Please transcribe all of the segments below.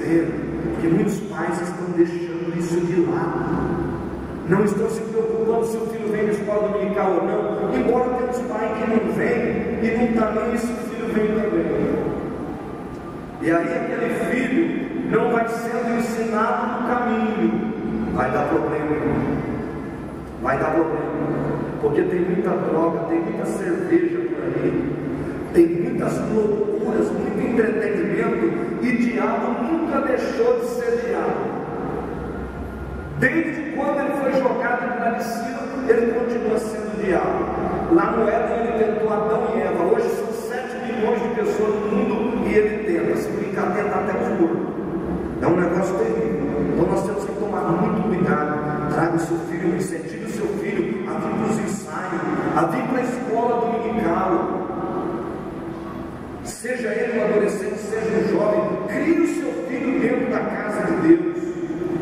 percebendo que muitos pais estão deixando isso de lado, não estão se preocupando se o filho vem na escola dominical ou não, embora temos pai que não vem e não está nem se o filho vem também. E aí aquele filho não vai sendo ensinado no caminho, vai dar problema, irmão. Vai dar problema, porque tem muita droga, tem muita cerveja por aí, tem muitas loucuras, muito entretenimento, e diabo nunca deixou de ser diabo. Desde quando ele foi jogado na piscina, ele continua sendo diabo. Lá no Éden ele tentou Adão e Eva. Hoje são 7 bilhões de pessoas no mundo e ele tenta. Se brincar, tenta até os mortos. É um negócio terrível. Então nós temos que tomar muito cuidado. Traga o seu filho, incentive o seu filho a vir para os ensaios, a vir para a escola dominical. Seja ele um adolescente, seja um jovem, crie o seu filho dentro da casa de Deus.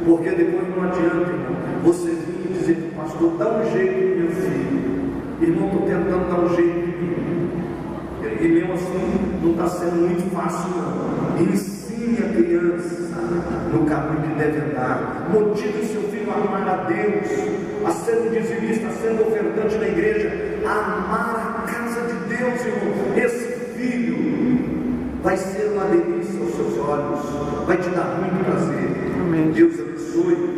Porque depois não adianta, irmão, você vir e dizer que o pastor dá um jeito no meu filho. Irmão, estou tentando dar um jeito em mim. E mesmo assim, não está sendo muito fácil, não. Ensine a criança no caminho que deve andar. Motive o seu filho a amar a Deus, a ser um dizimista, a ser um ofertante na igreja, a amar a casa de Deus, irmão. Esse filho vai ser uma delícia aos seus olhos, vai te dar muito prazer. Amém. Deus abençoe.